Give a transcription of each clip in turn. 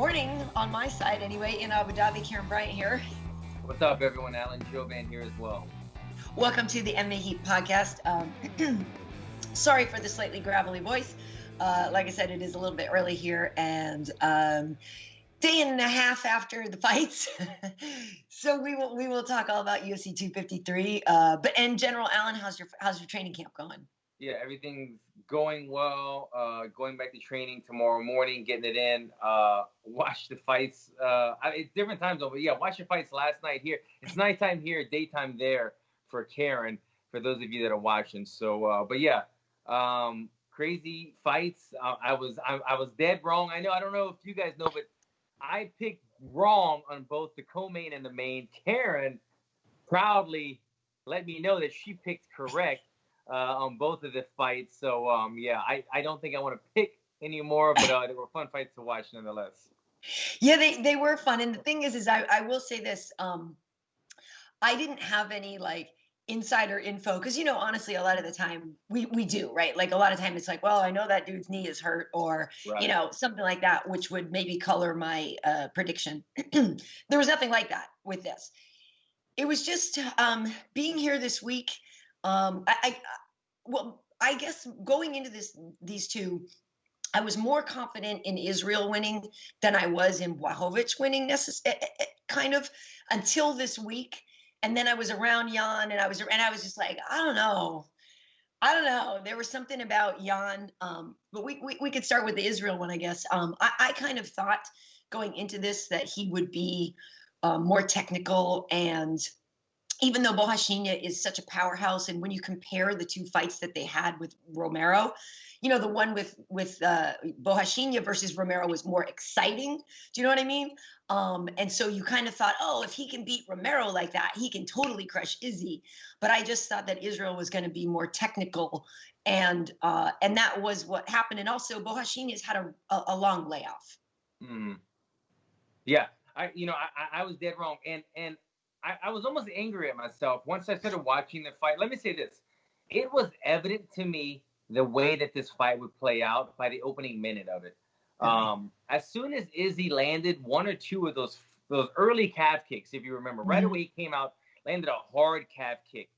morning on my side anyway, in Abu Dhabi. Karyn, Bryant here. What's up, everyone? Alan Jouban here as well. Welcome to the MMA Heat podcast. Sorry for the slightly gravelly voice. Like I said, it is a little bit early here, and day and a half after the fights. So we will talk all about UFC 253. But in general, Alan, how's your training camp going? Yeah, everything's going well. Going back to training tomorrow morning, getting it in. Watch the fights. It's different times over. Yeah, watch the fights last night here. It's nighttime here, daytime there for Karyn. For those of you that are watching. So, but yeah, crazy fights. I was dead wrong. I don't know if you guys know, but I picked wrong on both the co-main and the main. Karyn proudly let me know that she picked correct on both of the fights. So, yeah, I don't think I want to pick anymore, but they were fun fights to watch nonetheless. Yeah, they were fun. And the thing is I will say this. I didn't have any, like, insider info because, honestly, a lot of the time we do, right? Like, a lot of time it's like, well, I know that dude's knee is hurt or, right, something like that, which would maybe color my prediction. There was nothing like that with this. It was just being here this week. I guess going into these two, I was more confident in Israel winning than I was in Blachowicz winning, kind of, until this week. And then I was around Jan, and I was just like, I don't know. There was something about Jan, but we could start with the Israel one, I guess. I kind of thought going into this that he would be more technical, and even though Borrachinha is such a powerhouse, and when you compare the two fights that they had with Romero, the one with Borrachinha versus Romero was more exciting. Do you know what I mean? And so you kind of thought, oh, if he can beat Romero like that, he can totally crush Izzy. But I just thought that Israel was going to be more technical, and that was what happened. And also, Borrachinha's had a long layoff. Yeah, I was dead wrong, and I was almost angry at myself once I started watching the fight. Let me say this. It was evident to me the way that this fight would play out by the opening minute of it. As soon as Izzy landed one or two of those early calf kicks, if you remember, right away he came out, landed a hard calf kick.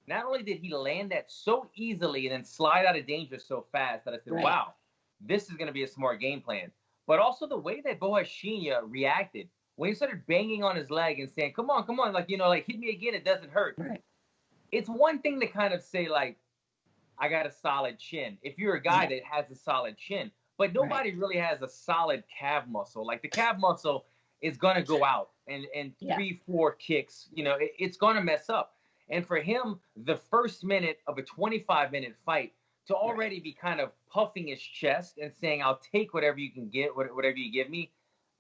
Not only did he land that so easily and then slide out of danger so fast that I said, wow, this is going to be a smart game plan. But also the way that Borrachinha reacted. When he started banging on his leg and saying, come on, like, hit me again, it doesn't hurt. Right. It's one thing to kind of say, like, I got a solid chin, if you're a guy that has a solid chin. But nobody really has a solid calf muscle. Like, the calf muscle is going to go out. And 3-4 kicks, it's going to mess up. And for him, the first minute of a 25-minute fight, to already be kind of puffing his chest and saying, I'll take whatever you can get, whatever you give me,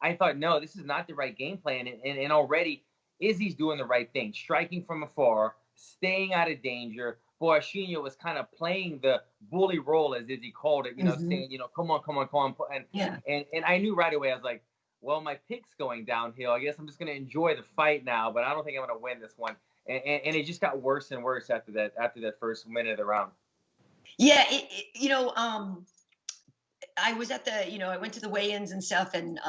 I thought, no, this is not the right game plan. And already Izzy's doing the right thing, striking from afar, staying out of danger. Borrachinha was kind of playing the bully role, as Izzy called it, saying, come on. And I knew right away, I was like, well, my pick's going downhill. I guess I'm just going to enjoy the fight now, but I don't think I'm going to win this one. And it just got worse and worse after that first minute of the round. Yeah, I was at I went to the weigh-ins and stuff, and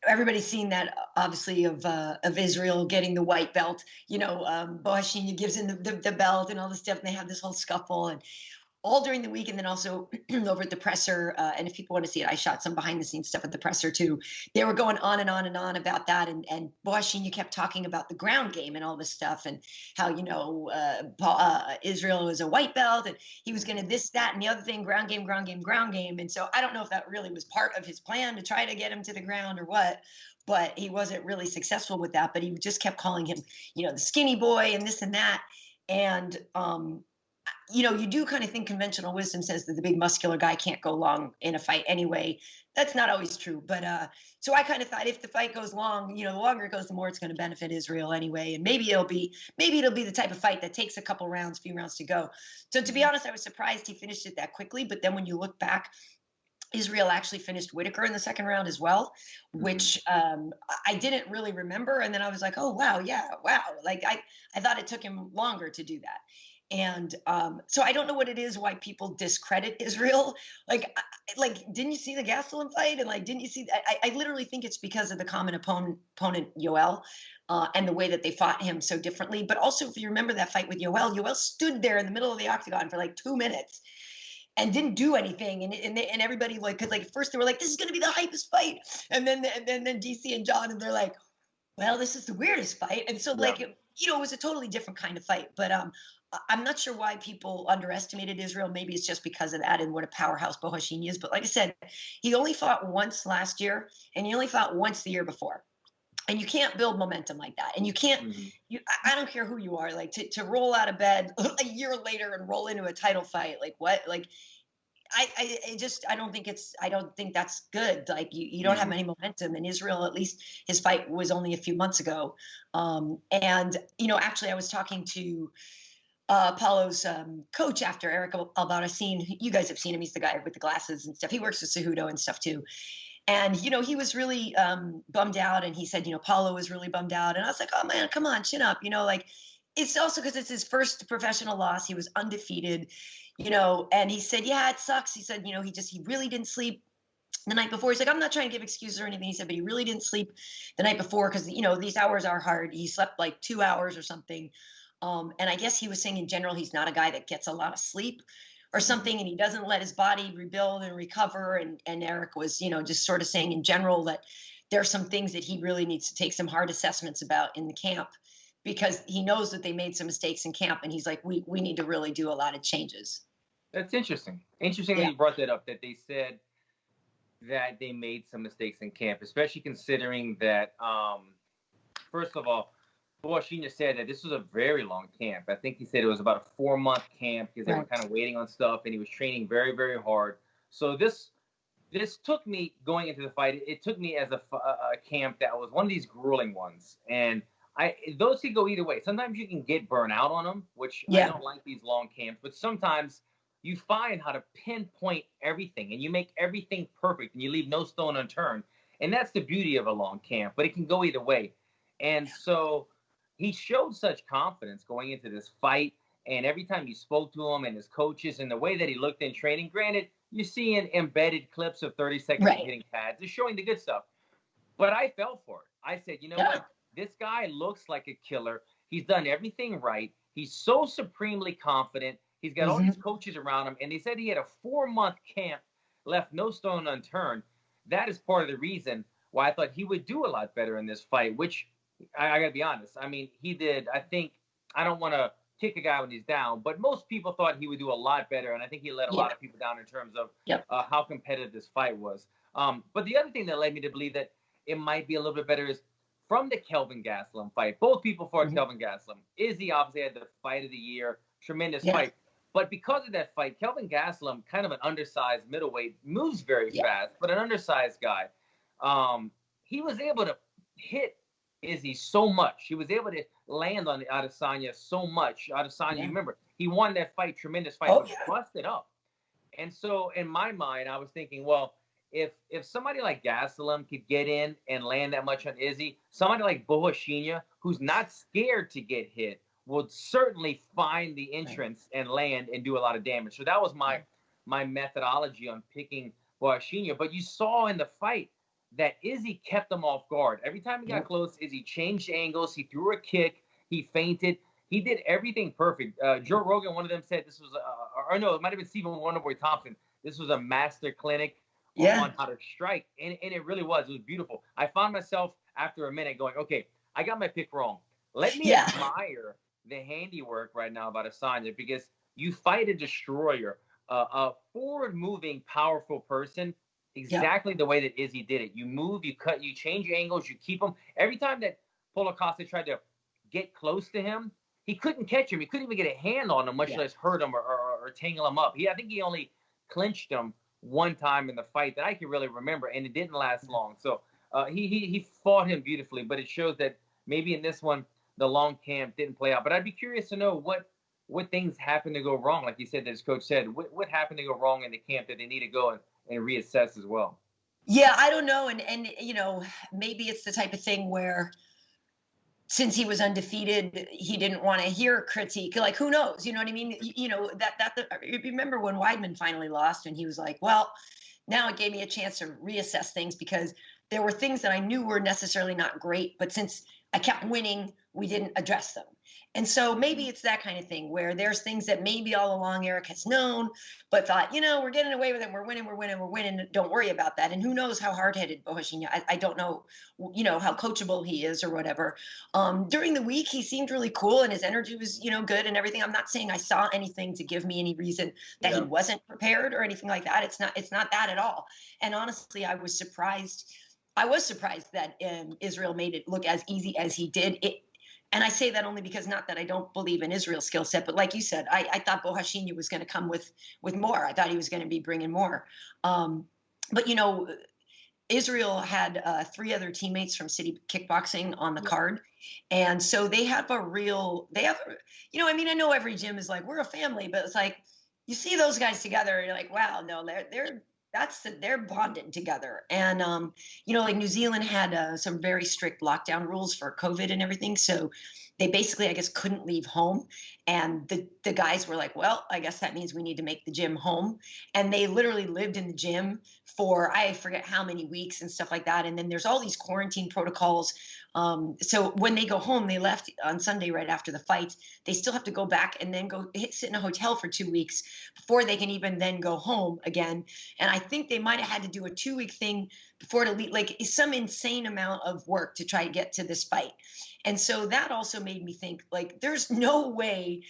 everybody's seen that, obviously, of Israel getting the white belt. Borrachinha gives in the belt and all this stuff, and they have this whole scuffle, and all during the week, and then also over at the presser. And if people want to see it, I shot some behind-the-scenes stuff at the presser too. They were going on and on and on about that, and Borrachinha kept talking about the ground game and all this stuff, and how Israel is a white belt, and he was going to this, that, and the other thing, ground game. And so I don't know if that really was part of his plan to try to get him to the ground or what. But he wasn't really successful with that. But he just kept calling him, the skinny boy and this and that, and you do kind of think conventional wisdom says that the big muscular guy can't go long in a fight anyway. That's not always true. But so I kind of thought if the fight goes long, the longer it goes, the more it's going to benefit Israel anyway. And maybe it'll be the type of fight that takes a few rounds to go. So to be honest, I was surprised he finished it that quickly. But then when you look back, Israel actually finished Whitaker in the second round as well, which I didn't really remember. And then I was like, oh, wow. Like I thought it took him longer to do that. And so I don't know what it is why people discredit Israel. Like, didn't you see the Gastelum fight? And like, didn't you see? I literally think it's because of the common opponent Yoel, and the way that they fought him so differently. But also, if you remember that fight with Yoel stood there in the middle of the octagon for like 2 minutes and didn't do anything. And everybody, like, because like at first they were like, this is going to be the hypest fight. And then DC and John, and they're like, well, this is the weirdest fight. And so like, it was a totally different kind of fight. But I'm not sure why people underestimated Israel. Maybe it's just because of that and what a powerhouse Borrachinha is. But like I said, he only fought once last year, and he only fought once the year before. And you can't build momentum like that. And you can't, I don't care who you are, like to roll out of bed a year later and roll into a title fight. Like what? Like, I don't think that's good. Like you don't have any momentum. In Israel, at least his fight was only a few months ago. And, actually I was talking to Paulo's coach after Eric Aldana. You guys have seen him. He's the guy with the glasses and stuff. He works with Cejudo and stuff too. And, he was really bummed out. And he said, Paulo was really bummed out. And I was like, oh, man, come on, chin up. Like, it's also because it's his first professional loss. He was undefeated, and he said, yeah, it sucks. He said, he really didn't sleep the night before. He's like, I'm not trying to give excuses or anything. He said, but he really didn't sleep the night before because, these hours are hard. He slept like 2 hours or something. And I guess he was saying in general, he's not a guy that gets a lot of sleep or something, and he doesn't let his body rebuild and recover. And Eric was, just sort of saying in general that there are some things that he really needs to take some hard assessments about in the camp, because he knows that they made some mistakes in camp. And he's like, we need to really do a lot of changes. That's interesting. Interesting that you brought that up, that they said that they made some mistakes in camp, especially considering that, first of all, Borrachinha said that this was a very long camp. I think he said it was about a 4-month camp because they were kind of waiting on stuff, and he was training very, very hard. So this took me going into the fight. It took me as a camp that was one of these grueling ones, and those could go either way. Sometimes you can get burnt out on them, which I don't like these long camps, but sometimes you find how to pinpoint everything and you make everything perfect and you leave no stone unturned. And that's the beauty of a long camp, but it can go either way. And so he showed such confidence going into this fight. And every time you spoke to him and his coaches and the way that he looked in training, granted, you're seeing embedded clips of 30 seconds of hitting pads. They're showing the good stuff. But I fell for it. I said, you know what? This guy looks like a killer. He's done everything right. He's so supremely confident. He's got all these coaches around him. And they said he had a 4-month camp, left no stone unturned. That is part of the reason why I thought he would do a lot better in this fight, which I got to be honest. I mean, he did. I think, I don't want to kick a guy when he's down, but most people thought he would do a lot better. And I think he let a lot of people down in terms of how competitive this fight was. But the other thing that led me to believe that it might be a little bit better is from the Kelvin Gastelum fight. Both people fought Kelvin Gastelum. Izzy obviously had the fight of the year, tremendous fight. But because of that fight, Kelvin Gastelum, kind of an undersized middleweight, moves very fast, but an undersized guy. He was able to hit Izzy so much. He was able to land on the Adesanya so much. Adesanya, remember, he won that fight, tremendous fight, but busted up. And so in my mind, I was thinking, well, if somebody like Gastelum could get in and land that much on Izzy, somebody like Borrachinha, who's not scared to get hit, will certainly find the entrance and land and do a lot of damage. So that was my methodology on picking Borrachinha. But you saw in the fight that Izzy kept him off guard. Every time he got close, Izzy changed angles. He threw a kick. He feinted. He did everything perfect. Joe Rogan, one of them said this was, or no, it might have been Stephen Wonderboy Thompson. This was a master clinic on how to strike. And it really was. It was beautiful. I found myself after a minute going, okay, I got my pick wrong. Let me admire the handiwork right now about Adesanya, because you fight a destroyer, a forward-moving, powerful person, exactly the way that Izzy did it. You move, you cut, you change angles, you keep him. Every time that Paulo Costa tried to get close to him, he couldn't catch him. He couldn't even get a hand on him, much less hurt him or tangle him up. I think he only clinched him one time in the fight that I can really remember, and it didn't last long. So he fought him beautifully, but it shows that maybe in this one, the long camp didn't play out. But I'd be curious to know what things happened to go wrong. Like you said, that his coach said, what happened to go wrong in the camp that they need to go and reassess as well? Yeah, I don't know. And maybe it's the type of thing where since he was undefeated, he didn't want to hear critique. Like, who knows? You know what I mean? Remember when Weidman finally lost, and he was like, well, now it gave me a chance to reassess things, because there were things that I knew were necessarily not great, but since I kept winning, we didn't address them. And so maybe it's that kind of thing where there's things that maybe all along Eric has known, but thought, we're getting away with it. We're winning. Don't worry about that. And who knows how hard-headed Borrachinha. I don't know, how coachable he is or whatever. During the week, he seemed really cool, and his energy was, good and everything. I'm not saying I saw anything to give me any reason that he wasn't prepared or anything like that. It's not that at all. And honestly, I was surprised that Israel made it look as easy as he did. And I say that only because, not that I don't believe in Israel's skill set, but like you said, I thought Borrachinha was going to come with more. I thought he was going to be bringing more. But Israel had 3 other teammates from City Kickboxing on the card. And so they have I know every gym is like, we're a family, but it's like, you see those guys together and you're like, wow, no, they're bonded together. And, like New Zealand had some very strict lockdown rules for COVID and everything. So they basically, I guess, couldn't leave home. And the guys were like, well, I guess that means we need to make the gym home. And they literally lived in the gym for, I forget how many weeks and stuff like that. And then there's all these quarantine protocols. So when they go home, they left on Sunday right after the fight. They still have to go back and then sit in a hotel for 2 weeks before they can even then go home again. And I think they might have had to do a 2-week thing before to leave, like some insane amount of work to try to get to this fight. And so that also made me think, like, there's no way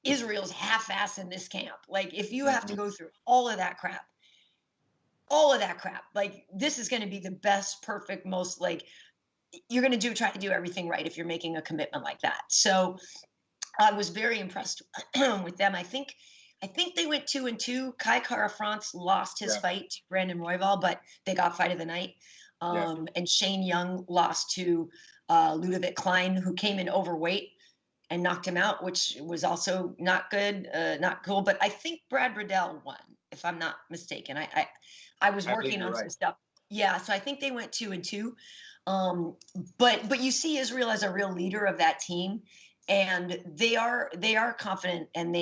Israel's half-ass in this camp. Like, if you have to go through all of that crap, like, this is going to be the best, perfect, most, like, you're going to try to do everything right if you're making a commitment like that. So I was very impressed with them. I think they went 2-2. Kai Kara-France lost his fight to Brandon Royval, but they got fight of the night. And Shane Young lost to Ludovic Klein, who came in overweight and knocked him out, which was also not good, not cool. But I think Brad Riddell won, if I'm not mistaken. I was working on some stuff. Yeah, so I think they went 2-2. But you see Israel as a real leader of that team, and they are confident, and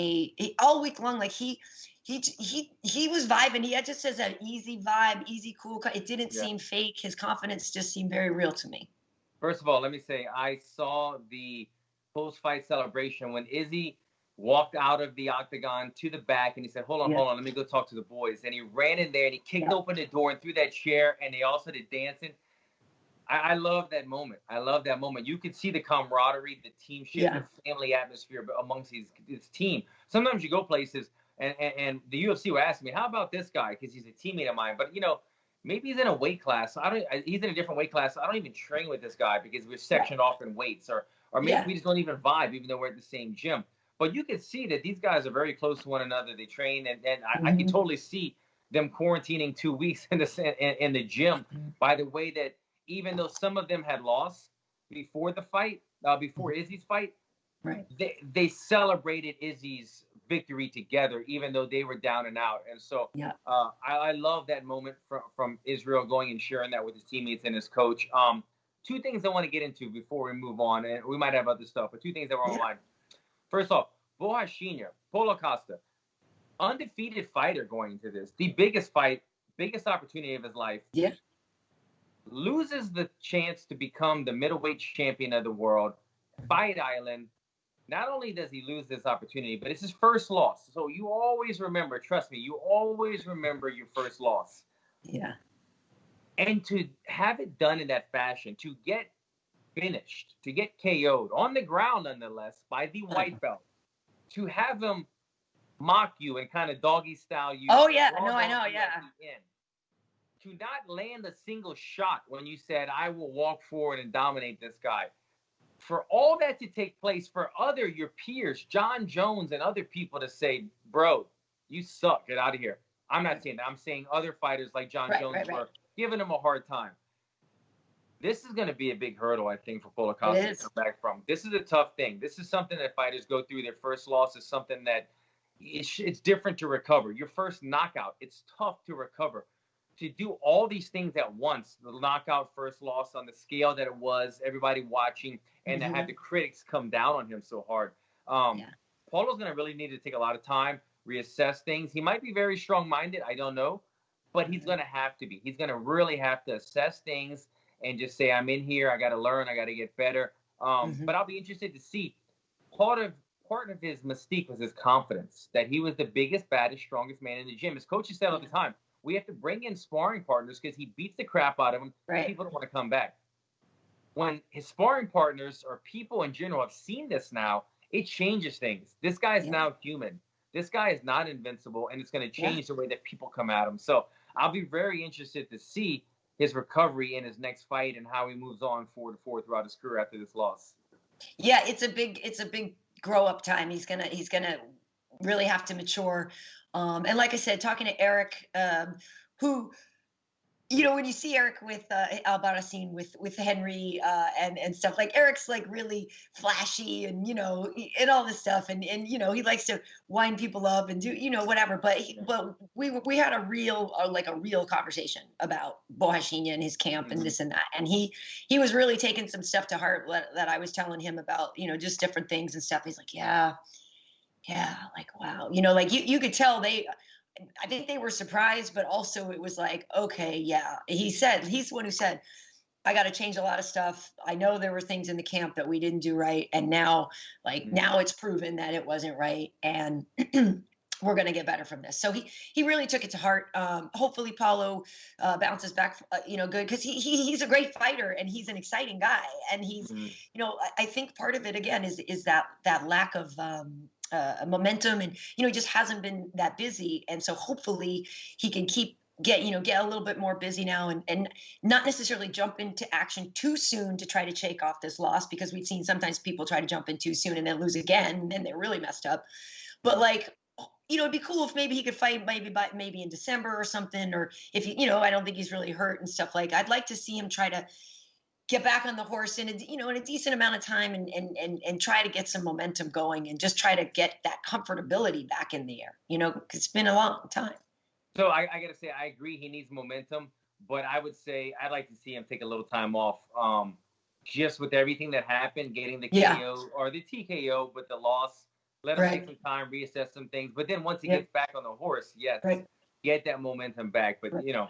all week long, like he was vibing. He had just says an easy vibe, easy, cool. It didn't seem fake. His confidence just seemed very real to me. First of all, let me say, I saw the post-fight celebration when Izzy walked out of the octagon to the back, and he said, hold on, let me go talk to the boys. And he ran in there, and he kicked open the door and threw that chair, and they also did dancing. I love that moment. You could see the camaraderie, the teamship, the family atmosphere amongst his team. Sometimes you go places, and the UFC will ask me, how about this guy? Because he's a teammate of mine. But, maybe he's in a weight class. He's in a different weight class. I don't even train with this guy because we're sectioned off in weights. Or maybe we just don't even vibe, even though we're at the same gym. But you can see that these guys are very close to one another. They train, and I can totally see them quarantining 2 weeks in the gym by the way that, even though some of them had lost before the fight, before Izzy's fight, they celebrated Izzy's victory together, even though they were down and out. And so I love that moment from Israel going and sharing that with his teammates and his coach. 2 things I want to get into before we move on, and we might have other stuff, but 2 things that were on the line. First off, Borrachinha, Paulo Costa, undefeated fighter going into this, the biggest fight, biggest opportunity of his life. Yeah. Loses the chance to become the middleweight champion of the world, Fight Island. Not only does he lose this opportunity, but it's his first loss. So you always remember, trust me, you always remember your first loss. Yeah. And to have it done in that fashion, to get finished, to get KO'd on the ground, nonetheless, by the white belt, to have him mock you and kind of doggy style you. Oh, yeah. No, I know. Yeah. To not land a single shot when you said, I will walk forward and dominate this guy. For all that to take place, for your peers, John Jones and other people to say, bro, you suck, get out of here. I'm not saying that. I'm saying other fighters like John Jones were giving him a hard time. This is going to be a big hurdle, I think, for Paulo Costa to come back from. This is a tough thing. This is something that fighters go through. Their first loss is something that it's different to recover. Your first knockout, it's tough to recover. to do all these things at once, the knockout first loss on the scale that it was, everybody watching, and to have the critics come down on him so hard. Paulo's going to really need to take a lot of time, reassess things. He might be very strong-minded. I don't know. But he's going to have to be. He's going to really have to assess things and just say, I'm in here. I got to learn. I got to get better. But I'll be interested to see. Part of his mystique was his confidence, that he was the biggest, baddest, strongest man in the gym. His coaches said all the time, we have to bring in sparring partners because he beats the crap out of them. Right. People don't want to come back. When his sparring partners or people in general have seen this now, it changes things. This guy is now human. This guy is not invincible, and it's going to change the way that people come at him. So I'll be very interested to see his recovery in his next fight and how he moves on forward throughout his career after this loss. Yeah, it's a big grow up time. He's gonna really have to mature. And like I said, talking to Eric, who, you know, when you see Eric with Albarracin with Henry and stuff, like Eric's like really flashy and, you know, and all this stuff, and you know, he likes to wind people up and do, you know, whatever. But we had a real conversation about Borrachinha and his camp and this and that, and he was really taking some stuff to heart that I was telling him about, you know, just different things and stuff. He's like, yeah, like, wow, you know, like you could tell I think they were surprised, but also it was like, okay, yeah. He's the one who said, I got to change a lot of stuff. I know there were things in the camp that we didn't do right. And now, now it's proven that it wasn't right. And we're going to get better from this. So he really took it to heart. Hopefully Paulo bounces back, you know, good. Cause he's a great fighter and he's an exciting guy. And he's, you know, I think part of it again is that lack of, momentum, and you know, he just hasn't been that busy, and so hopefully he can get a little bit more busy now, and not necessarily jump into action too soon to try to shake off this loss, because we've seen sometimes people try to jump in too soon and then lose again, and then they're really messed up. But like, you know, it'd be cool if maybe he could fight maybe in December or something, or if you know, I don't think he's really hurt and stuff. Like, I'd like to see him try to get back on the horse in a decent amount of time and try to get some momentum going and just try to get that comfortability back in the air, you know, 'cause it's been a long time. So I got to say, I agree. He needs momentum, but I would say I'd like to see him take a little time off. Just with everything that happened, getting the KO or the TKO, but the loss, let him take some time, reassess some things. But then once he gets back on the horse, get that momentum back. But you know,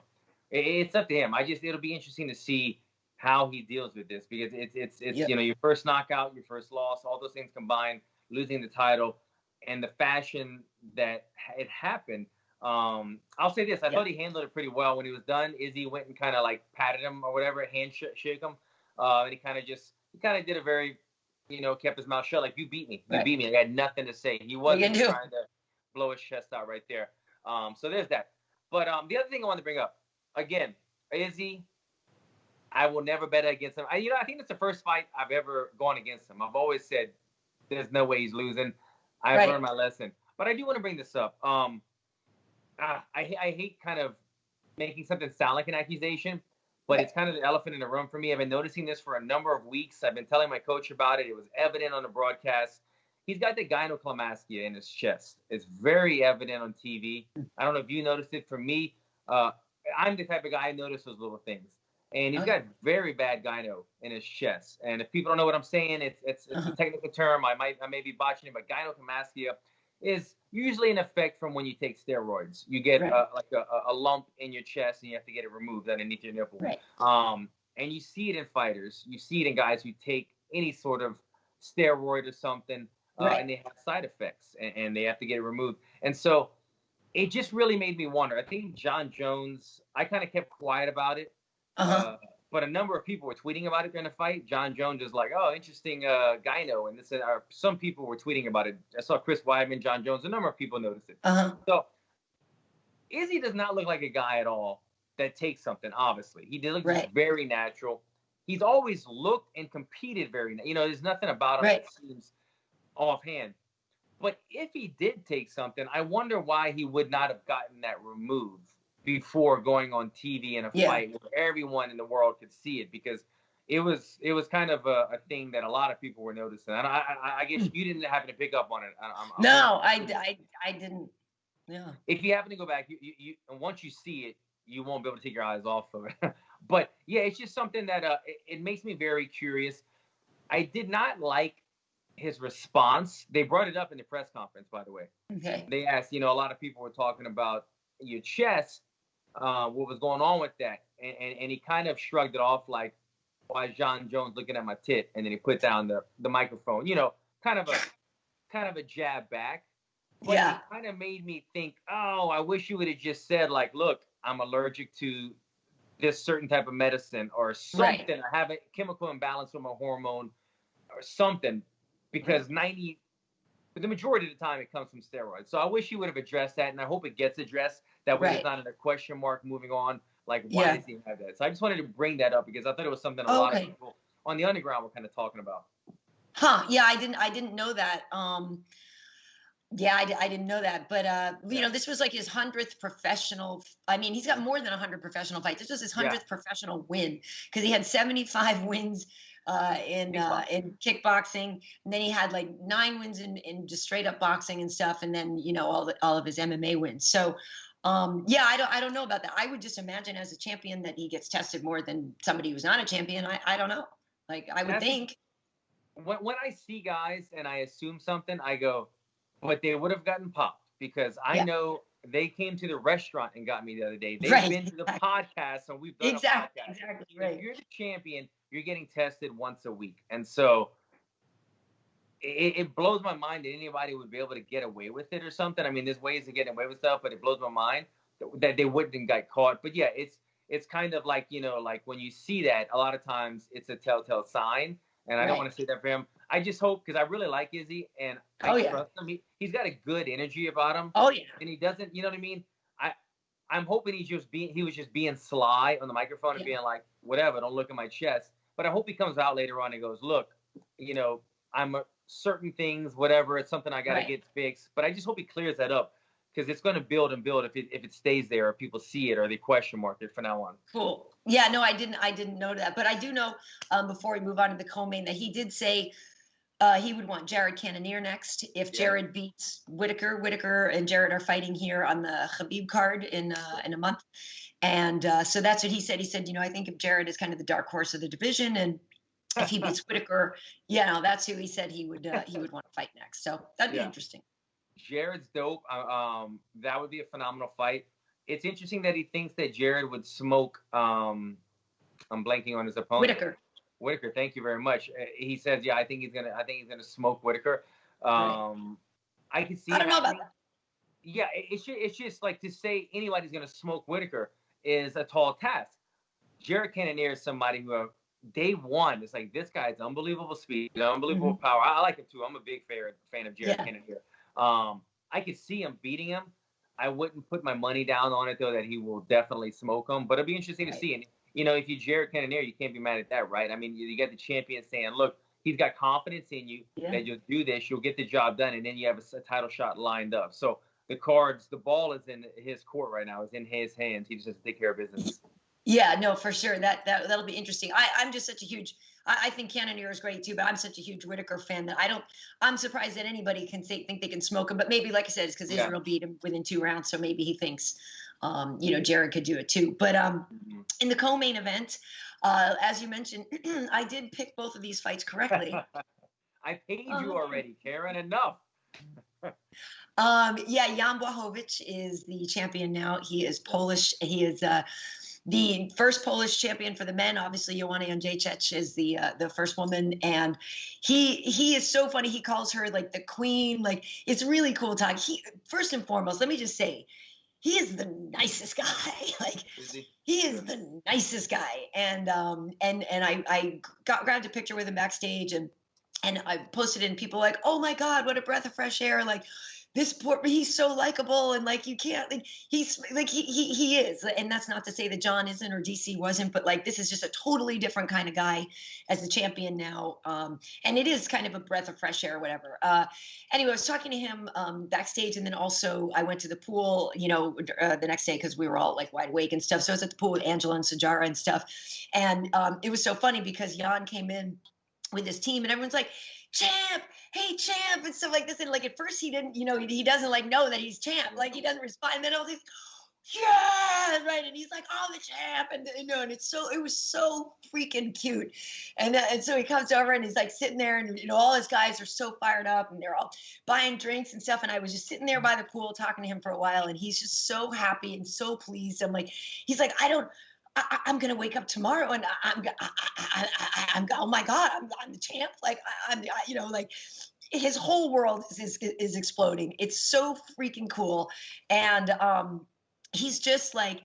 it's up to him. It'll be interesting to see how he deals with this, because it's you know, your first knockout, your first loss, all those things combined, losing the title, and the fashion that it happened. I'll say this: I thought he handled it pretty well when he was done. Izzy went and kind of like patted him or whatever, shake him, and he kind of did a very, you know, kept his mouth shut, like, you beat me, I got nothing to say. He wasn't trying to blow his chest out right there. So there's that. But the other thing I wanted to bring up again, Izzy, I will never bet against him. I think that's the first fight I've ever gone against him. I've always said there's no way he's losing. I've learned my lesson. But I do want to bring this up. I hate kind of making something sound like an accusation, but it's kind of the elephant in the room for me. I've been noticing this for a number of weeks. I've been telling my coach about it. It was evident on the broadcast. He's got the gynecomastia in his chest. It's very evident on TV. I don't know if you noticed it. For me, I'm the type of guy I notice those little things. And he's got very bad gyno in his chest. And if people don't know what I'm saying, it's a technical term. I may be botching it, but gynecomastia is usually an effect from when you take steroids. You get like a lump in your chest, and you have to get it removed underneath your nipple. And you see it in fighters. You see it in guys who take any sort of steroid or something, and they have side effects, and they have to get it removed. And so it just really made me wonder. I think John Jones, I kind of kept quiet about it. But a number of people were tweeting about it during the fight. John Jones is like, oh, interesting gyno. And this, some people were tweeting about it. I saw Chris Weidman, John Jones. A number of people noticed it. So Izzy does not look like a guy at all that takes something, obviously. He looks very natural. He's always looked and competed very, you know, there's nothing about him that seems offhand. But if he did take something, I wonder why he would not have gotten that removed before going on TV in a fight where everyone in the world could see it, because it was kind of a thing that a lot of people were noticing. And I guess you didn't happen to pick up on it. I didn't. Yeah. If you happen to go back, you and once you see it, you won't be able to take your eyes off of it. But yeah, it's just something that it makes me very curious. I did not like his response. They brought it up in the press conference, by the way. Okay. They asked, a lot of people were talking about your chest, what was going on with that, and he kind of shrugged it off like, why is John Jones looking at my tit? And then he put down the microphone, kind of a jab back. But Yeah. it kind of made me think, oh, I wish you would have just said, like, look, I'm allergic to this certain type of medicine or something. Right. I have a chemical imbalance with my hormone or something, because the majority of the time it comes from steroids. So I wish you would have addressed that, and I hope it gets addressed. That way it's not in a question mark moving on. Like, why does he have that? So I just wanted to bring that up because I thought it was something a lot of people on the underground were kind of talking about. Huh. Yeah, I didn't know that. Yeah, I didn't know that. But, this was like his 100th professional. I mean, he's got more than 100 professional fights. This was his 100th professional win, because he had 75 wins in kickboxing. And then he had like 9 wins in just straight up boxing and stuff. And then, all of his MMA wins. So, I don't know about that. I would just imagine as a champion that he gets tested more than somebody who's not a champion. I don't know. Like, I would think. When I see guys and I assume something, I go, but they would have gotten popped, because I know they came to the restaurant and got me the other day. They've been to the podcast, and we've done a podcast. Exactly, right. If you're the champion, you're getting tested once a week. And so it blows my mind that anybody would be able to get away with it or something. I mean, there's ways to get away with stuff, but it blows my mind that they wouldn't get caught. But yeah, it's kind of like, like when you see that, a lot of times it's a telltale sign. And I don't want to say that for him. I just hope, because I really like Izzy, and I trust him. He's got a good energy about him. Oh yeah. And he doesn't, you know what I mean? I'm hoping he was just being sly on the microphone and being like, whatever, don't look at my chest. But I hope he comes out later on and goes, look, I'm certain things, whatever, it's something I got to get fixed. But I just hope he clears that up, because it's going to build and build if it stays there, or people see it, or they question mark it from now on. Cool. Yeah, no, I didn't know that, but I do know, before we move on to the co-main, that he did say he would want Jared Cannonier next if Jared beats Whitaker. Whitaker and Jared are fighting here on the Khabib card in a month, and so that's what he said. He said, I think if Jared is kind of the dark horse of the division, and if he beats Whitaker, that's who he said he would want to fight next. So that'd be interesting. Jared's dope. That would be a phenomenal fight. It's interesting that he thinks that Jared would smoke. I'm blanking on his opponent. Whitaker. Thank you very much. He says, I think he's gonna smoke Whitaker. I can see. I don't know about that. Yeah, it's just like, to say anybody's gonna smoke Whitaker is a tall task. Jared Cannonier is somebody who, day one, it's like, this guy's unbelievable speed, unbelievable power. I like him too. I'm a big fan of Jared Cannonier. I could see him beating him. I wouldn't put my money down on it, though, that he will definitely smoke him. But it'll be interesting to see. And, if you're Jared Cannonier, you can't be mad at that, right? I mean, you get the champion saying, look, he's got confidence in you that you'll do this, you'll get the job done, and then you have a title shot lined up. So the ball is in his court right now. It's in his hands. He just has to take care of business. Yeah, no, for sure. That'll be interesting. I'm just such a huge. I think Cannonier is great too, but I'm such a huge Whitaker fan that I'm surprised that anybody can think they can smoke him. But maybe, like I said, it's because Israel beat him within 2 rounds, so maybe he thinks, Jared could do it too. But in the co-main event, as you mentioned, I did pick both of these fights correctly. I paid you already, Karyn. Enough. Jan Blachowicz is the champion now. He is Polish. He is the first Polish champion for the men. Obviously, Joanna Jędrzejczyk is the first woman, and he is so funny. He calls her like the queen. Like, it's really cool talk. He, first and foremost, let me just say, he is the nicest guy. Like, he is the nicest guy. And I grabbed a picture with him backstage, and I posted it, and people were like, oh my God, what a breath of fresh air. Like, he's so likable, and like, you can't, like, he's like, he is. And that's not to say that John isn't or DC wasn't, but like, this is just a totally different kind of guy as the champion now. And it is kind of a breath of fresh air or whatever. Anyway, I was talking to him backstage, and then also I went to the pool, the next day, because we were all like wide awake and stuff. So I was at the pool with Angela and Sajara and stuff. And it was so funny because Jan came in with his team, and everyone's like, champ, hey champ, and stuff like this. And like, at first he didn't, he doesn't like know that he's champ. Like, he doesn't respond. And then all these, yeah, right. right. And he's like, oh, the champ. And, you know, and it was so freaking cute. And so he comes over and he's like sitting there and, you know, all his guys are so fired up and they're all buying drinks and stuff. And I was just sitting there by the pool talking to him for a while. And he's just so happy and so pleased. I'm like, he's like, I'm going to wake up tomorrow and I'm oh my God, I'm the champ. Like, you know, like his whole world is exploding. It's so freaking cool. And he's just like,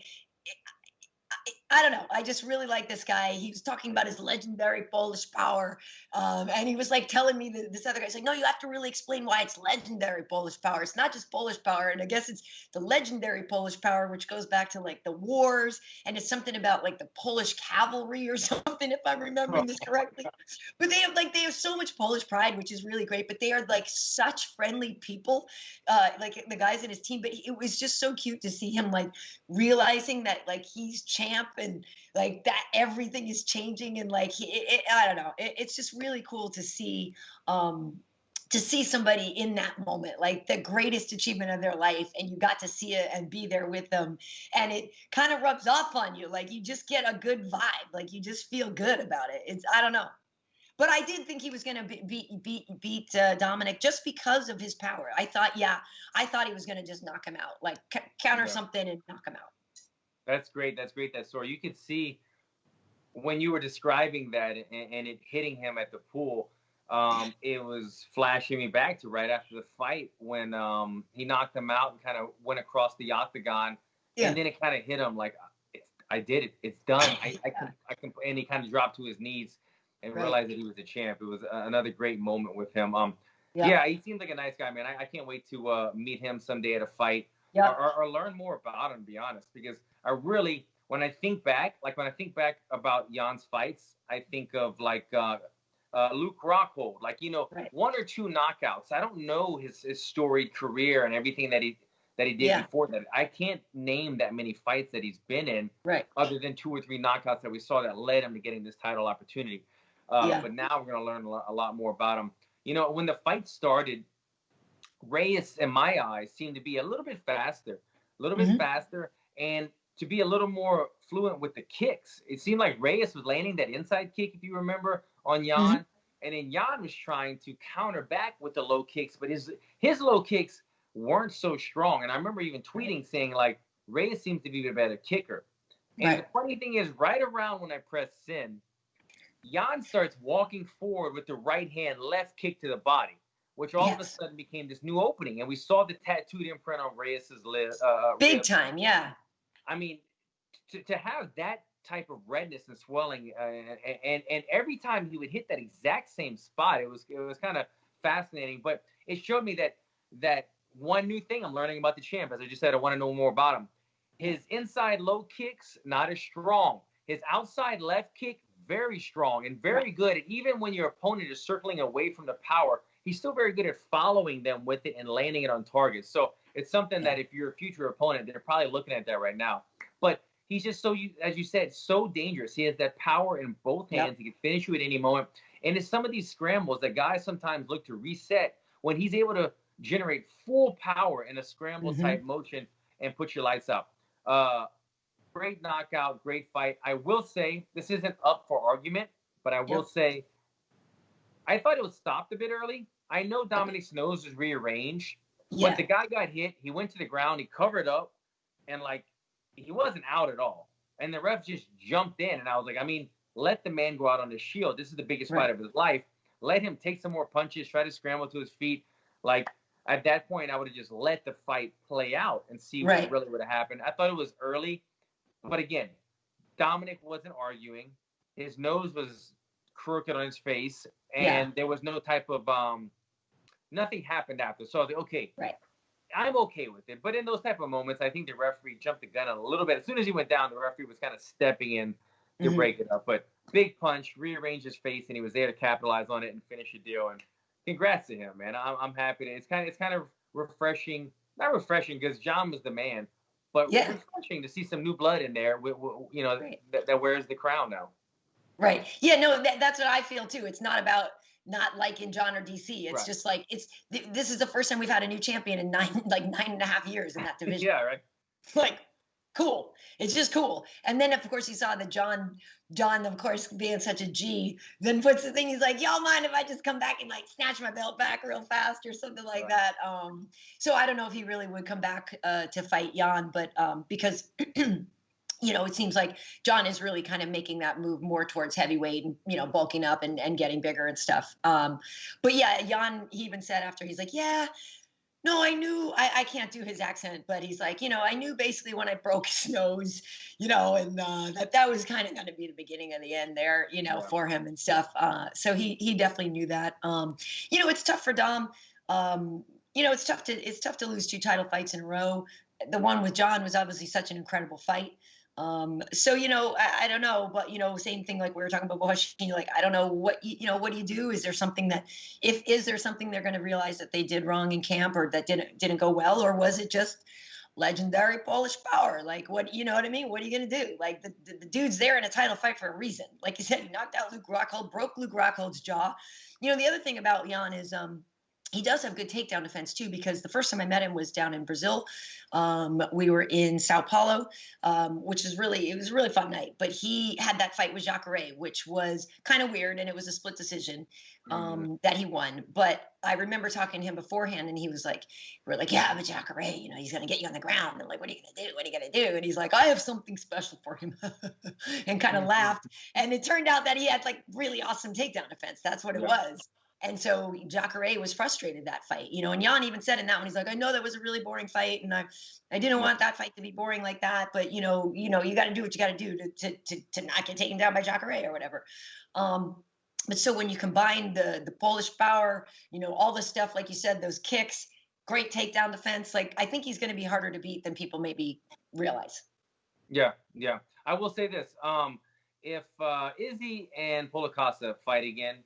I don't know. I just really like this guy. He was talking about his legendary Polish power. And he was like telling me this other guy's like, no, you have to really explain why it's legendary Polish power. It's not just Polish power. And I guess it's the legendary Polish power, which goes back to like the wars. And it's something about like the Polish cavalry or something, if I'm remembering this correctly. But they have so much Polish pride, which is really great. But they are like such friendly people, like the guys in his team. But it was just so cute to see him like realizing that like he's champ and like that everything is changing and like I don't know, it's just really cool to see somebody in that moment, like the greatest achievement of their life, and you got to see it and be there with them, and it kind of rubs off on you, like you just get a good vibe, like you just feel good about it. It's, I don't know, but I did think he was going to beat Dominick just because of his power. I thought he was going to just knock him out, like counter something and knock him out. That's great. That's great, that story. You could see when you were describing that and it hitting him at the pool, it was flashing me back to right after the fight when he knocked him out and kind of went across the octagon. Yeah. And then it kind of hit him like, I did it. It's done. I can, and he kind of dropped to his knees and realized that he was a champ. It was another great moment with him. Yeah, he seems like a nice guy, man. I can't wait to meet him someday at a fight. Yeah. Or learn more about him, to be honest, because I really, when I think back about Jan's fights, I think of like Luke Rockhold, like, you know, one or two knockouts. I don't know his storied career and everything that he did before that. I can't name that many fights that he's been in, other than 2 or 3 knockouts that we saw that led him to getting this title opportunity. But now we're going to learn a lot more about him. You know, when the fight started, Reyes, in my eyes, seemed to be a little bit faster, and to be a little more fluent with the kicks. It seemed like Reyes was landing that inside kick, if you remember, on Jan, and then Jan was trying to counter back with the low kicks, but his low kicks weren't so strong. And I remember even tweeting saying, like, Reyes seems to be a better kicker. And the funny thing is, right around when I pressed send, Jan starts walking forward with the right hand, left kick to the body, which all of a sudden became this new opening. And we saw the tattooed imprint on Reyes's lip. Big time, yeah. I mean, to have that type of redness and swelling, and every time he would hit that exact same spot, it was kind of fascinating. But it showed me that one new thing I'm learning about the champ. As I just said, I want to know more about him. His inside low kicks, not as strong. His outside left kick, very strong and very good. And even when your opponent is circling away from the power, he's still very good at following them with it and landing it on target. So it's something that if you're a future opponent, they're probably looking at that right now. But he's just so, as you said, so dangerous. He has that power in both hands. He can finish you at any moment. And it's some of these scrambles that guys sometimes look to reset when he's able to generate full power in a scramble type motion and put your lights out. Great knockout, great fight. I will say, this isn't up for argument, but I will say, I thought it was stopped a bit early. I know Dominick's nose was rearranged, but the guy got hit. He went to the ground. He covered up, and, like, he wasn't out at all. And the ref just jumped in, and I was like, I mean, let the man go out on the shield. This is the biggest fight of his life. Let him take some more punches, try to scramble to his feet. Like, at that point, I would have just let the fight play out and see what really would have happened. I thought it was early. But again, Dominick wasn't arguing. His nose was crooked on his face, and there was no type of nothing happened after. So I'm okay with it. But in those type of moments, I think the referee jumped the gun a little bit. As soon as he went down, the referee was kind of stepping in to break it up. But big punch, rearranged his face, and he was there to capitalize on it and finish the deal. And congrats to him, man. I'm happy. It's kind of refreshing. Not refreshing because John was the man. But refreshing to see some new blood in there, you know, that wears the crown now. Right. Yeah, no, that's what I feel, too. It's not about not liking John or DC. It's just like, this is the first time we've had a new champion in 9.5 years in that division. Yeah, right. Like, cool. It's just cool. And then, of course, he saw that John, of course, being such a G, then puts the thing. He's like, "Y'all mind if I just come back and like snatch my belt back real fast or something like that?" So I don't know if he really would come back to fight Jan, but because. It seems like John is really kind of making that move more towards heavyweight and, bulking up and getting bigger and stuff. But yeah, Jan, he even said after, he's like, yeah, no, I knew, I can't do his accent, but he's like, I knew basically when I broke his nose, and that was kind of going to be the beginning of the end there, for him and stuff. So he definitely knew that. It's tough for Dom. It's tough to lose 2 title fights in a row. The one with John was obviously such an incredible fight. So, I don't know, but, same thing, like we were talking about Borrachinha, like, I don't know what do you do? Is there something that, is there something they're going to realize that they did wrong in camp or that didn't go well? Or was it just legendary Polish power? Like, what, you know what I mean? What are you going to do? Like the dude's there in a title fight for a reason. Like you said, he knocked out Luke Rockhold, broke Luke Rockhold's jaw. The other thing about Jan is, he does have good takedown defense too, because the first time I met him was down in Brazil. We were in Sao Paulo, which is it was a really fun night. But he had that fight with Jacare, which was kind of weird, and it was a split decision that he won. But I remember talking to him beforehand, and he was like, "We're like, yeah, but Jacare, he's gonna get you on the ground." And like, "What are you gonna do? What are you gonna do?" And he's like, "I have something special for him," and kind of laughed. And it turned out that he had like really awesome takedown defense. That's what it was. And so Jacare was frustrated that fight, and Jan even said in that one, he's like, "I know that was a really boring fight, and I didn't want that fight to be boring like that, but you got to do what you got to do to not get taken down by Jacare or whatever." But so when you combine the Polish power, all the stuff like you said, those kicks, great takedown defense, like I think he's going to be harder to beat than people maybe realize. Yeah. I will say this: if Izzy and Paulo Costa fight again.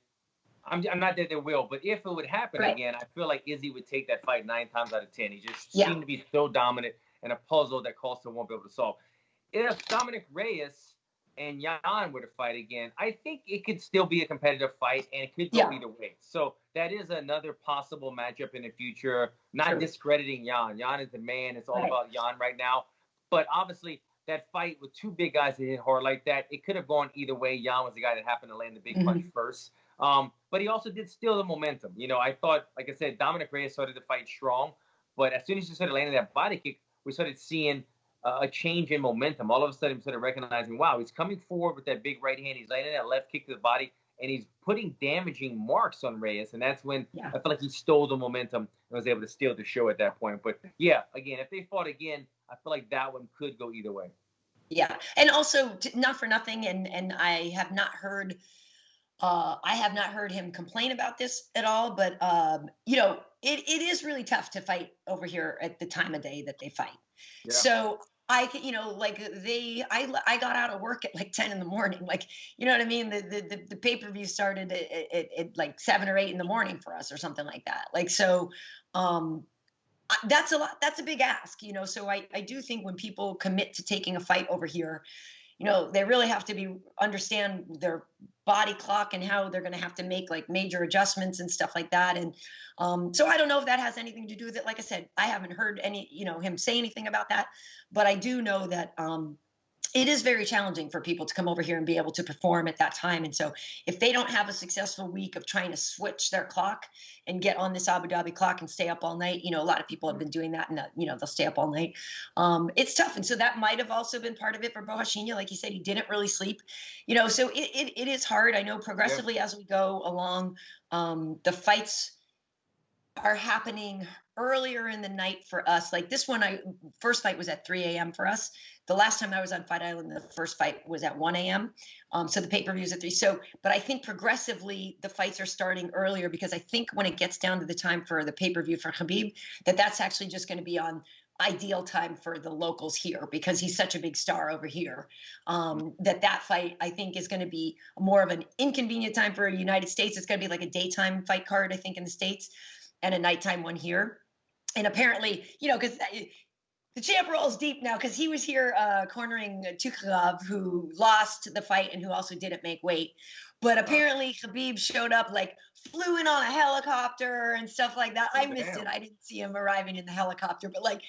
I'm not that they will, but if it would happen again, I feel like Izzy would take that fight 9 times out of 10. He just seemed to be so dominant and a puzzle that Costa won't be able to solve. If Dominick Reyes and Jan were to fight again, I think it could still be a competitive fight, and it could go either way. So that is another possible matchup in the future. Not discrediting Jan. Jan is the man. It's all about Jan right now. But obviously, that fight with 2 big guys that hit hard like that, it could have gone either way. Jan was the guy that happened to land the big punch first. But he also did steal the momentum. I thought, like I said, Dominick Reyes started the fight strong, but as soon as he started landing that body kick, we started seeing a change in momentum. All of a sudden, we started recognizing, wow, he's coming forward with that big right hand. He's landing that left kick to the body, and he's putting damaging marks on Reyes. And that's when I felt like he stole the momentum and was able to steal the show at that point. But yeah, again, if they fought again, I feel like that one could go either way. Yeah, and also not for nothing, and I have not heard him complain about this at all, but it is really tough to fight over here at the time of day that they fight. Yeah. So I got out of work at like 10 in the morning, like, you know what I mean? The pay-per-view started at like 7 or 8 in the morning for us or something like that. Like, so, that's a lot. That's a big ask, so I do think when people commit to taking a fight over here, they really have to understand their body clock and how they're going to have to make like major adjustments and stuff like that. And so I don't know if that has anything to do with it. Like I said, I haven't heard him say anything about that, but I do know that it is very challenging for people to come over here and be able to perform at that time. And so if they don't have a successful week of trying to switch their clock and get on this Abu Dhabi clock and stay up all night, a lot of people have been doing that, and they'll stay up all night. It's tough. And so that might have also been part of it for Borrachinha. Like he said, he didn't really sleep, so it is hard. I know progressively as we go along, the fights are happening earlier in the night for us. Like this one, first fight was at 3 a.m. for us. The last time I was on Fight Island, the first fight was at 1 a.m. So the pay-per-view is at 3. So, but I think progressively the fights are starting earlier, because I think when it gets down to the time for the pay-per-view for Khabib, that's actually just going to be on ideal time for the locals here, because he's such a big star over here, that fight I think is going to be more of an inconvenient time for the United States. It's going to be like a daytime fight card, I think, in the States, and a nighttime one here. And apparently, because the champ rolls deep now, because he was here cornering Tukharov, who lost the fight and who also didn't make weight. But apparently Khabib showed up, like flew in on a helicopter and stuff like that. I missed it. I didn't see him arriving in the helicopter, but like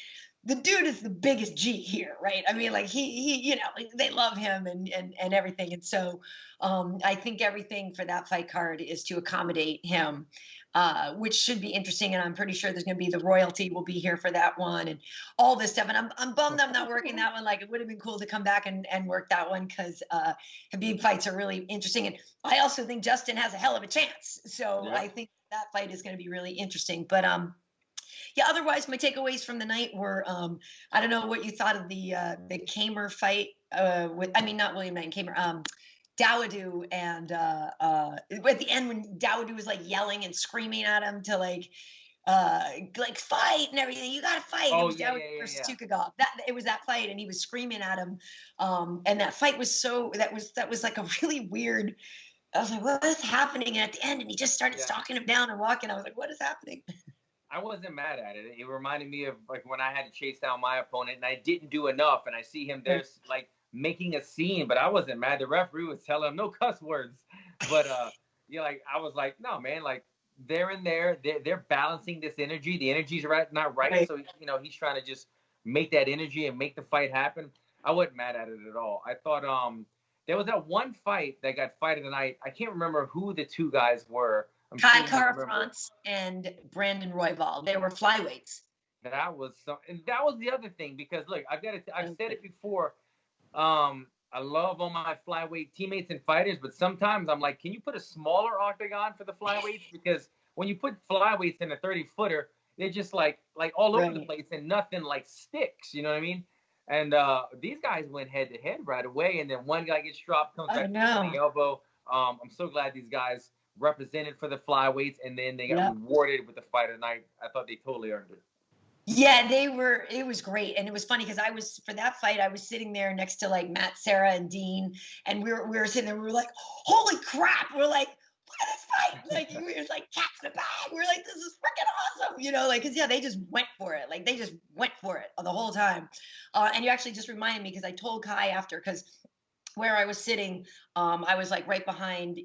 the dude is the biggest G here, right? I mean, like he, you know, they love him and everything. And so I think everything for that fight card is to accommodate him, which should be interesting. And I'm pretty sure there's going to be the royalty will be here for that one and all this stuff. And I'm bummed I'm not working that one. Like it would have been cool to come back and work that one because Khabib fights are really interesting. And I also think Justin has a hell of a chance. So I think that fight is going to be really interesting. But yeah, otherwise my takeaways from the night were I don't know what you thought of the Kamer fight with, I mean, not William Knight and Kamer, Dawodu, and at the end when Dawodu was like yelling and screaming at him to like fight and everything, you gotta fight. Oh, it was Dawodu versus Tukagov. It was that fight, and he was screaming at him, and that fight was that was like a really weird. I was like, what is happening? And at the end, and he just started stalking him down and walking. I was like, what is happening? I wasn't mad at it. It reminded me of like when I had to chase down my opponent and I didn't do enough, and I see him there like making a scene, but I wasn't mad. The referee was telling him no cuss words, but yeah, like I was like, no man, like they're in there, they're balancing this energy. The energy's not right, so you know he's trying to just make that energy and make the fight happen. I wasn't mad at it at all. I thought there was that one fight that got fighted tonight. I can't remember who the two guys were. Kai Kara-France and Brandon Royval. They were flyweights. That was the other thing, because look, I've said it before. I love all my flyweight teammates and fighters, but sometimes I'm like, can you put a smaller octagon for the flyweights? Because when you put flyweights in a 30-footer, they're just like all over the place and nothing like sticks. You know what I mean? And these guys went head to head right away, and then one guy gets dropped, comes back to the elbow. I'm so glad these guys represented for the flyweights, and then they got rewarded with the fight of the night. I thought they totally earned it. Yeah, it was great. And it was funny because for that fight, I was sitting there next to like Matt, Sarah, and Dean, and we were sitting there, we were like, holy crap. We're like, look at this fight. Like, we were like cats in the bag. We were like, this is freaking awesome. You know, like, cause they just went for it. Like they just went for it the whole time. And you actually just reminded me, because I told Kai after, because where I was sitting, I was like right behind,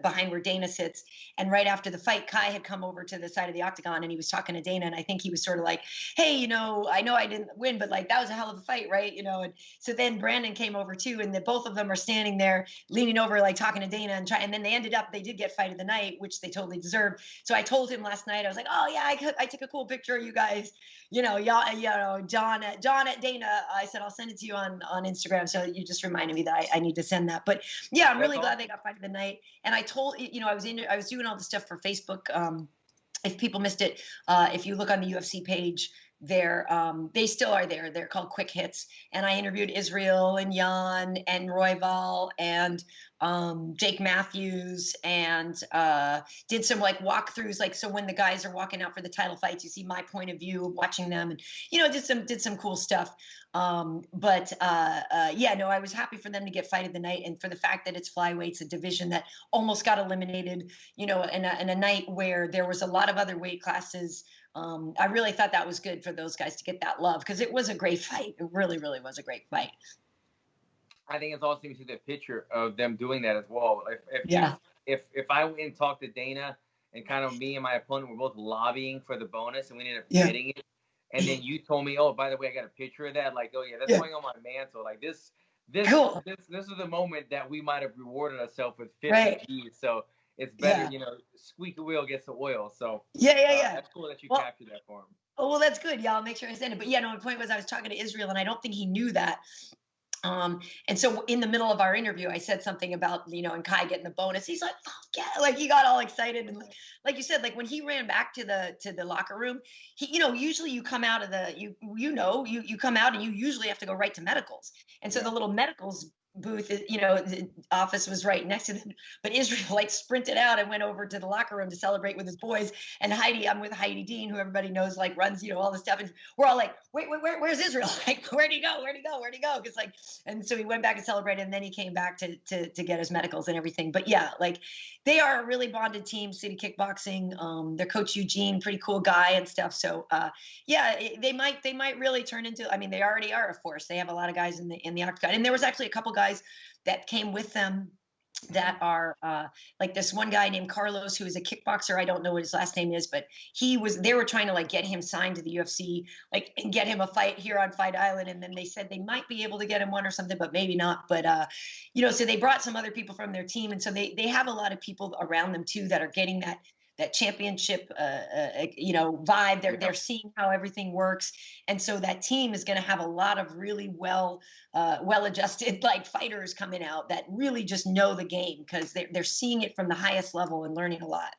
behind where Dana sits. And right after the fight, Kai had come over to the side of the octagon and he was talking to Dana. And I think he was sort of like, hey, I know I didn't win, but like, that was a hell of a fight, right? And so then Brandon came over too. And both of them are standing there leaning over, like talking to Dana and then they did get fight of the night, which they totally deserved. So I told him last night, I was like, oh yeah, I took a cool picture of you guys, John at Dana. I said, I'll send it to you on Instagram. So you just reminded me that I need to send that. But yeah, I'm really glad they got fight of the night. And I told, I was doing all the stuff for Facebook. If people missed it, if you look on the UFC page, they still are there. They're called Quick Hits. And I interviewed Israel and Jan and Royval and Jake Matthews, and did some like walkthroughs. Like, so when the guys are walking out for the title fights, you see my point of view of watching them, and did some cool stuff. I was happy for them to get fight of the night, and for the fact that it's flyweights, a division that almost got eliminated, in a night where there was a lot of other weight classes. I really thought that was good for those guys to get that love, because it was a great fight. It really, really was a great fight. I think it's awesome to see the picture of them doing that as well. If I went and talked to Dana, and kind of me and my opponent were both lobbying for the bonus, and we ended up getting it, and then you told me, oh, by the way, I got a picture of that. Like, oh yeah, that's going on my mantle. Like this is the moment that we might have rewarded ourselves with 50 G's. So it's better, squeaky wheel gets the oil. So that's cool that you captured that for him. Oh, well, that's good. Yeah, I'll make sure I send it. But my point was I was talking to Israel, and I don't think he knew that. And so in the middle of our interview, I said something about, and Kai getting the bonus. He's like, fuck yeah. Like, he got all excited. And like you said, like when he ran back to the locker room, he, usually you come out of you come out and you usually have to go right to medicals. And so the little medicals booth, the office was right next to them, but Israel like sprinted out and went over to the locker room to celebrate with his boys. And I'm with Heidi Dean, who everybody knows, like runs, all this stuff. And we're all like, where's Israel? Like, where'd he go? Cause and so he went back and celebrated, and then he came back to get his medicals and everything. But yeah, like they are a really bonded team, City Kickboxing. Their coach Eugene, pretty cool guy and stuff. So they might really turn into, they already are a force. They have a lot of guys in the octagon. And there was actually a couple guys that came with them that are like this one guy named Carlos, who is a kickboxer. I don't know what his last name is, but they were trying to like get him signed to the UFC, like, and get him a fight here on Fight Island. And then they said they might be able to get him one or something, but maybe not. But, so they brought some other people from their team. And so they have a lot of people around them too, that are getting that championship, vibe. They're seeing how everything works. And so that team is going to have a lot of really well-adjusted like fighters coming out that really just know the game, because they're seeing it from the highest level and learning a lot.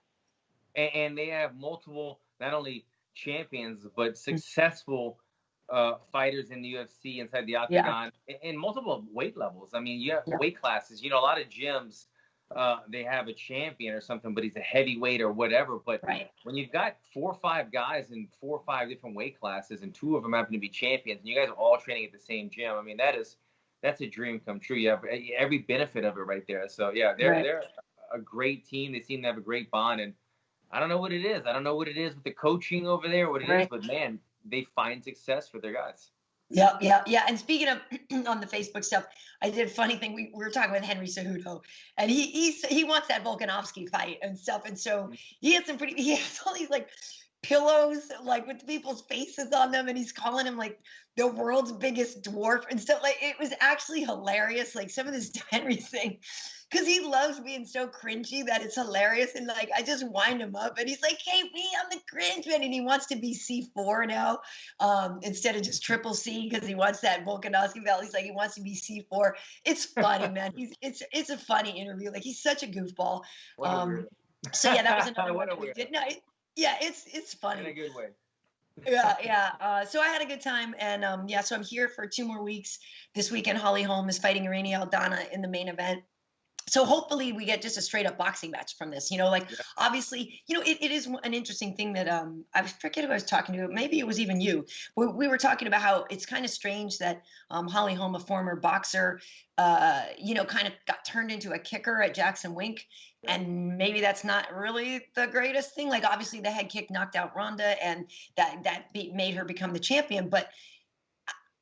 And they have multiple, not only champions, but successful fighters in the UFC inside the octagon in multiple weight levels. I mean, you have weight classes. A lot of gyms, they have a champion or something, but he's a heavyweight or whatever. But when you've got 4 or 5 guys in 4 or 5 different weight classes, and 2 of them happen to be champions, and you guys are all training at the same gym, I mean, that's a dream come true. You have every benefit of it right there. So they're a great team. They seem to have a great bond, and I don't know what it is. I don't know what it is with the coaching over there, what it is, but man, they find success for their guys. Yeah. And speaking of on the Facebook stuff, I did a funny thing. We were talking with Henry Cejudo, and he wants that Volkanovski fight and stuff. And so he has all these like pillows like with people's faces on them, and he's calling him like the world's biggest dwarf and stuff. Like, it was actually hilarious. Like, some of this Henry thing, because he loves being so cringy that it's hilarious. And like, I just wind him up, and he's like, "Hey, I'm the cringe man," and he wants to be C4 now, instead of just triple C, because he wants that Volkanovski belt. He's like, he wants to be C4. It's funny, man. It's a funny interview. Like, he's such a goofball. So yeah, that was another one we did. No, it's funny in a good way. So I had a good time, and so I'm here for 2 more weeks. This weekend, Holm is fighting Irene Aldana in the main event. So hopefully we get just a straight up boxing match from this, obviously, it is an interesting thing that, I forget who I was talking to, maybe it was even you. We were talking about how it's kind of strange that Holm, a former boxer, kind of got turned into a kicker at Jackson Wink. And maybe that's not really the greatest thing. Like, obviously the head kick knocked out Ronda, and that made her become the champion. But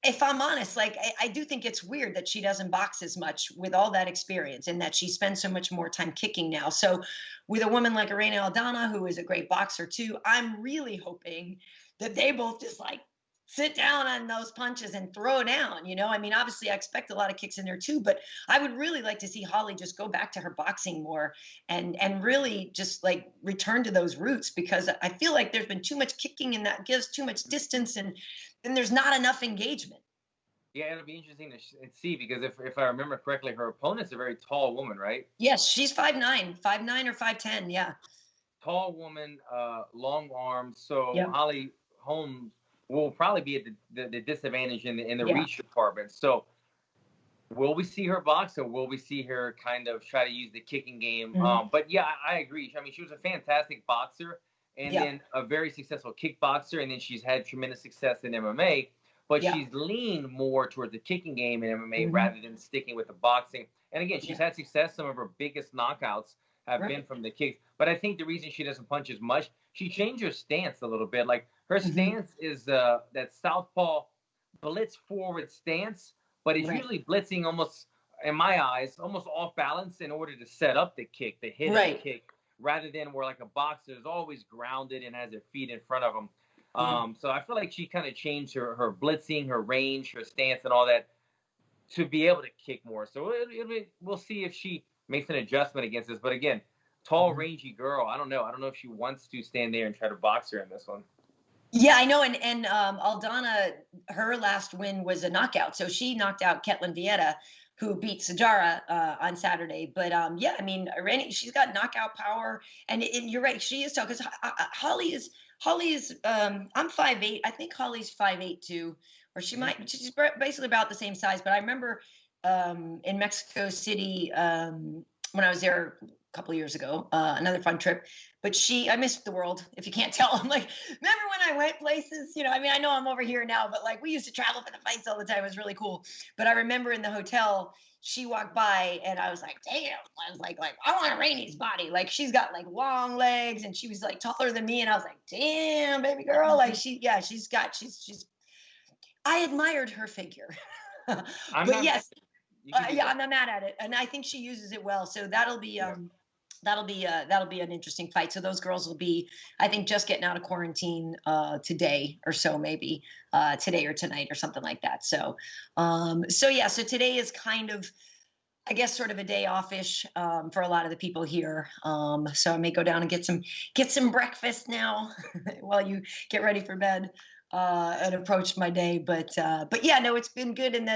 if I'm honest, like, I do think it's weird that she doesn't box as much with all that experience, and that she spends so much more time kicking now. So with a woman like Irene Aldana, who is a great boxer too, I'm really hoping that they both just like sit down on those punches and throw down, I mean, obviously I expect a lot of kicks in there too, but I would really like to see Holly just go back to her boxing more and really just like return to those roots, because I feel like there's been too much kicking, and that gives too much distance, and there's not enough engagement. Yeah, it'll be interesting to see, because if I remember correctly, her opponent's a very tall woman, right? Yes, she's 5'9", 5'9" or 5'10", yeah. Tall woman, long arms. So Holm will probably be at the disadvantage in the reach department. So will we see her box, or will we see her kind of try to use the kicking game? But yeah, I agree. I mean, she was a fantastic boxer, and then a very successful kickboxer, and then she's had tremendous success in MMA. But she's leaned more towards the kicking game in MMA rather than sticking with the boxing. And again, she's had success. Some of her biggest knockouts have been from the kicks. But I think the reason she doesn't punch as much, she changed her stance a little bit. Like, her stance is that southpaw blitz forward stance, but it's usually blitzing almost, in my eyes, almost off balance in order to set up the kick, the hit of the kick, rather than where like a boxer is always grounded and has her feet in front of him. So I feel like she kind of changed her blitzing, her range, her stance, and all that to be able to kick more. So we'll see if she makes an adjustment against this. But again, tall, rangy girl. I don't know. I don't know if she wants to stand there and try to box her in this one. Yeah, I know. And Aldana, her last win was a knockout. So she knocked out Ketlin Vieira, who beat Sajara on Saturday. But I mean, Irene, she's got knockout power. And you're right, she is tall, because Holly is I'm 5'8". I think Holly's 5'8" too, or she's basically about the same size. But I remember in Mexico City when I was there a couple of years ago, another fun trip. But I missed the world, if you can't tell. I'm like, remember when I went places? I mean, I know I'm over here now, but like, we used to travel for the fights all the time. It was really cool. But I remember in the hotel, she walked by, and I was like, damn. I was like, I want Rainey's body. Like, she's got like long legs, and she was like taller than me. And I was like, damn, baby girl. Like, I admired her figure. But yes. Yeah, I'm not mad at it, and I think she uses it well. So that'll be that'll be an interesting fight. So those girls will be, I think, just getting out of quarantine today or so, maybe today or tonight or something like that. So so today is kind of, I guess, sort of a day off-ish for a lot of the people here. So I may go down and get some breakfast now while you get ready for bed and approach my day. But yeah, no, it's been good, and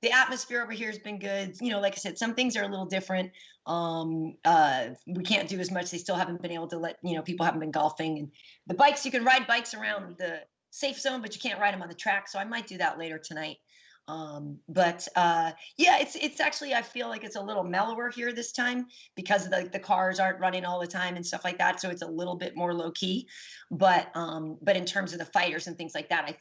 the atmosphere over here has been good. You know, like I said, some things are a little different. We can't do as much. They still haven't been able to let, people haven't been golfing, and the bikes, you can ride bikes around the safe zone, but you can't ride them on the track. So I might do that later tonight. Yeah, it's actually, I feel like it's a little mellower here this time because the cars aren't running all the time and stuff like that. So it's a little bit more low key, but in terms of the fighters and things like that, I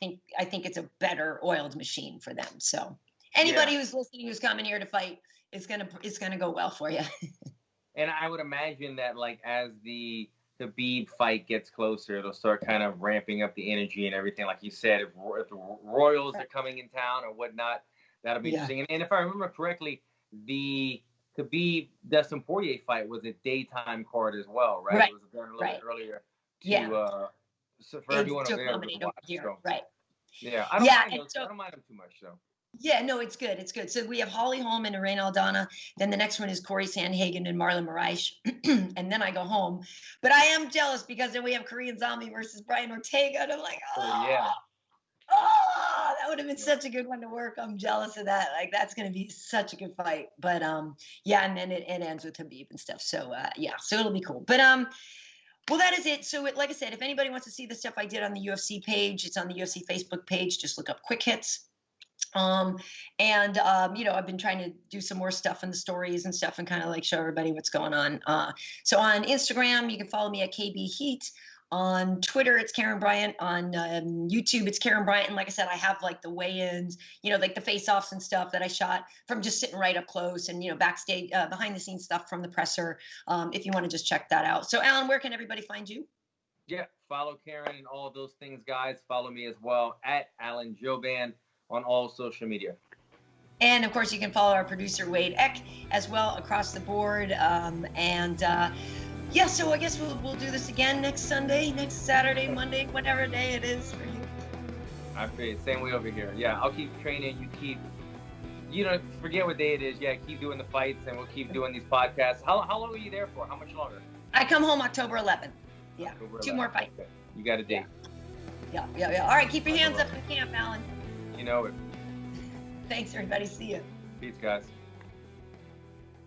think it's a better oiled machine for them. So anybody who's listening, who's coming here to fight, it's going to go well for you. And I would imagine that, like, as the Khabib fight gets closer, it'll start kind of ramping up the energy and everything. Like you said, if the Royals are coming in town or whatnot, that'll be interesting. And if I remember correctly, the Khabib Dustin Poirier fight was a daytime card as well, right? Right. It was a little bit earlier so for it's everyone to available to watch. here. So, right. Yeah, I don't mind them too much, so. Yeah, no, it's good. It's good. So we have Holly Holm and Irene Aldana. Then the next one is Corey Sandhagen and Marlon Moraes. And then I go home. But I am jealous because then we have Korean Zombie versus Bryant Ortega. And I'm like, that would have been such a good one to work. I'm jealous of that. Like, that's going to be such a good fight. But yeah, and then it ends with Khabib and stuff. So so it'll be cool. But well, that is it. So like I said, if anybody wants to see the stuff I did on the UFC page, it's on the UFC Facebook page. Just look up Quick Hits. I've been trying to do some more stuff in the stories and stuff and kind of like show everybody what's going on. So on Instagram, you can follow me at KB.H.E.A.T. On Twitter, it's Karyn Bryant. On YouTube, it's Karyn Bryant. And like I said, I have like the weigh-ins, like the face-offs and stuff that I shot from just sitting right up close and, backstage, behind the scenes stuff from the presser. If you want to just check that out. So Alan, where can everybody find you? Yeah, follow Karyn and all of those things, guys. Follow me as well at Alan Jouban on all social media. And of course, you can follow our producer, Wade Eck, as well across the board. So I guess we'll do this again next Sunday, next Saturday, Monday, whatever day it is for you. I feel same way over here. Yeah, I'll keep training. You forget what day it is. Yeah, keep doing the fights, and we'll keep doing these podcasts. How long are you there for? How much longer? I come home October 11th. Yeah, October 2 more fights. Okay. You got a date. Yeah. All right, keep your hands up in camp, Alan. You know it. Thanks, everybody. See you. Peace, guys.